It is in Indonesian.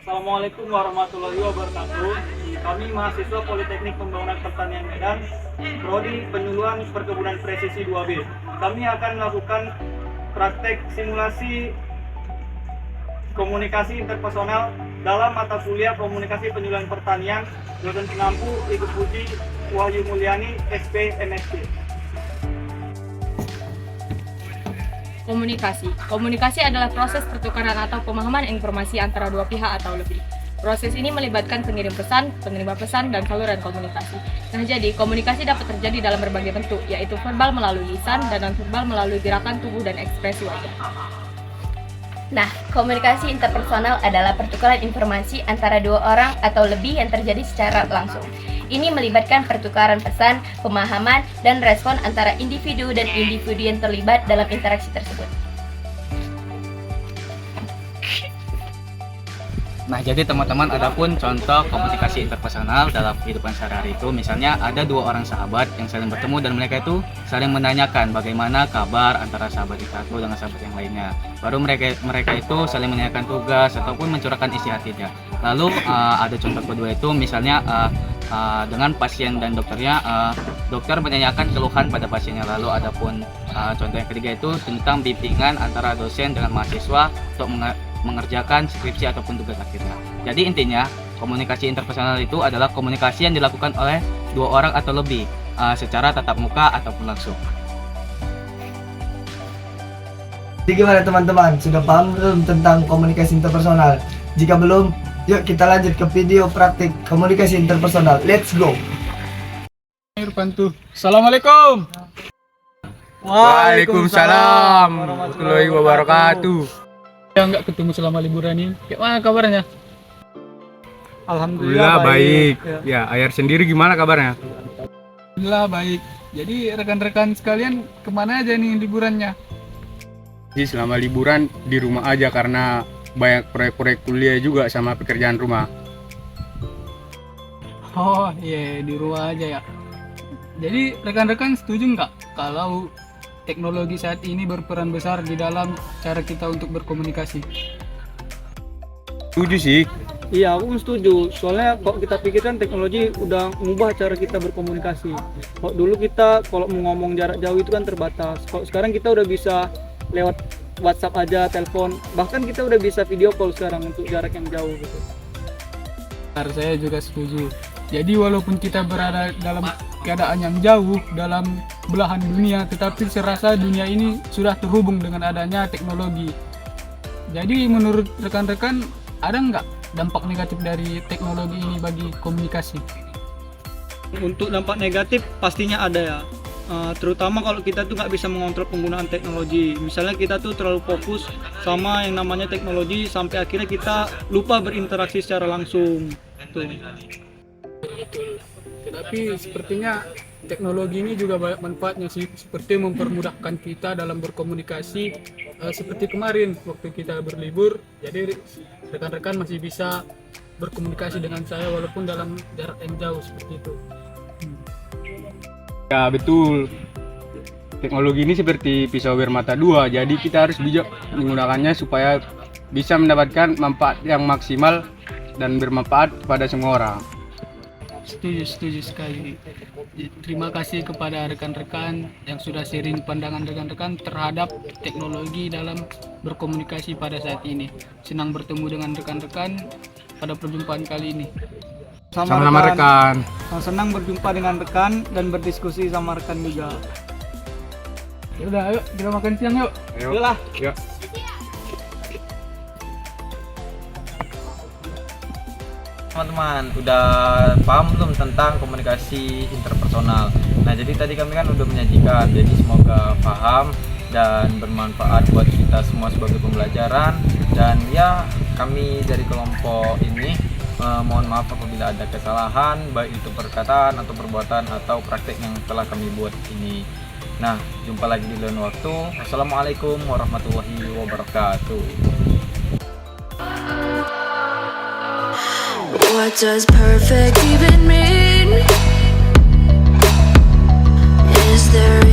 Assalamualaikum warahmatullahi wabarakatuh. Kami mahasiswa Politeknik Pembangunan Pertanian Medan, Prodi Penyuluhan Perkebunan Presisi 2B. Kami akan melakukan praktek simulasi komunikasi interpersonal dalam mata kuliah Komunikasi Penyuluhan Pertanian, dosen pengampu Ibu Puji Wahyu Mulyani, SP MSc. Komunikasi adalah proses pertukaran atau pemahaman informasi antara dua pihak atau lebih. Proses ini melibatkan pengirim pesan, penerima pesan, dan saluran komunikasi. Nah, jadi komunikasi dapat terjadi dalam berbagai bentuk, yaitu verbal melalui lisan dan non-verbal melalui gerakan tubuh dan ekspresi wajah. Nah, komunikasi interpersonal adalah pertukaran informasi antara dua orang atau lebih yang terjadi secara langsung. Ini melibatkan pertukaran pesan, pemahaman, dan respon antara individu dan individu yang terlibat dalam interaksi tersebut. Nah, jadi teman-teman, adapun contoh komunikasi interpersonal dalam kehidupan sehari-hari itu, misalnya ada dua orang sahabat yang saling bertemu dan mereka itu saling menanyakan bagaimana kabar antara sahabat yang satu dengan sahabat yang lainnya. Baru mereka itu saling menanyakan tugas ataupun mencurahkan isi hatinya. Lalu ada contoh kedua itu, misalnya dengan pasien dan dokternya, dokter menanyakan keluhan pada pasiennya. Lalu adapun contoh yang ketiga itu tentang bimbingan antara dosen dengan mahasiswa untuk mengerjakan skripsi ataupun tugas akhirnya. Jadi intinya, komunikasi interpersonal itu adalah komunikasi yang dilakukan oleh dua orang atau lebih secara tatap muka ataupun langsung. Jadi gimana teman-teman? Sudah paham belum tentang komunikasi interpersonal? Jika belum, yuk kita lanjut ke video praktik komunikasi interpersonal. Let's go! Assalamualaikum. Waalaikumsalam warahmatullahi wabarakatuh. Ya nggak ketemu selama liburan ini. Gimana kabarnya? Alhamdulillah baik. Ya, Ayar sendiri gimana kabarnya? Alhamdulillah baik. Jadi rekan-rekan sekalian kemana aja nih liburannya? Jadi selama liburan di rumah aja karena banyak proyek-proyek kuliah juga sama pekerjaan rumah. Oh iya, di rumah aja ya. Jadi rekan-rekan setuju nggak kalau teknologi saat ini berperan besar di dalam cara kita untuk berkomunikasi? Setuju sih. Iya, aku setuju. Soalnya kalau kita pikirkan teknologi udah mengubah cara kita berkomunikasi. Kalau dulu kita kalau mau ngomong jarak jauh itu kan terbatas. Kalau sekarang kita udah bisa lewat WhatsApp aja, telepon. Bahkan kita udah bisa video call sekarang untuk jarak yang jauh gitu. Saya juga setuju. Jadi walaupun kita berada dalam keadaan yang jauh dalam belahan dunia, tetapi serasa dunia ini sudah terhubung dengan adanya teknologi. Jadi menurut rekan-rekan, ada nggak dampak negatif dari teknologi ini bagi komunikasi? Untuk dampak negatif pastinya ada ya. Terutama kalau kita tuh nggak bisa mengontrol penggunaan teknologi. Misalnya kita tuh terlalu fokus sama yang namanya teknologi sampai akhirnya kita lupa berinteraksi secara langsung. Tuh. Tetapi sepertinya teknologi ini juga banyak manfaatnya sih, seperti mempermudahkan kita dalam berkomunikasi. Seperti kemarin waktu kita berlibur, jadi rekan-rekan masih bisa berkomunikasi dengan saya walaupun dalam jarak yang jauh seperti itu. Ya betul. Teknologi ini seperti pisau bermata dua, jadi kita harus bijak menggunakannya supaya bisa mendapatkan manfaat yang maksimal dan bermanfaat kepada semua orang. Setuju sekali. Terima kasih kepada rekan-rekan yang sudah sharing pandangan rekan-rekan terhadap teknologi dalam berkomunikasi pada saat ini. Senang bertemu dengan rekan-rekan pada perjumpaan kali ini. Sama-sama rekan. Senang berjumpa dengan rekan dan berdiskusi sama rekan juga. Ya udah, ayo kita makan siang yuk. Yalah. Yuk. Teman-teman, udah paham belum tentang komunikasi interpersonal? Nah, jadi tadi kami kan udah menyajikan, jadi semoga paham dan bermanfaat buat kita semua sebagai pembelajaran. Dan ya, kami dari kelompok ini mohon maaf apabila ada kesalahan, baik itu perkataan atau perbuatan atau praktek yang telah kami buat ini. Nah, jumpa lagi di lain waktu. Wassalamualaikum warahmatullahi wabarakatuh. What does perfect even mean? Is there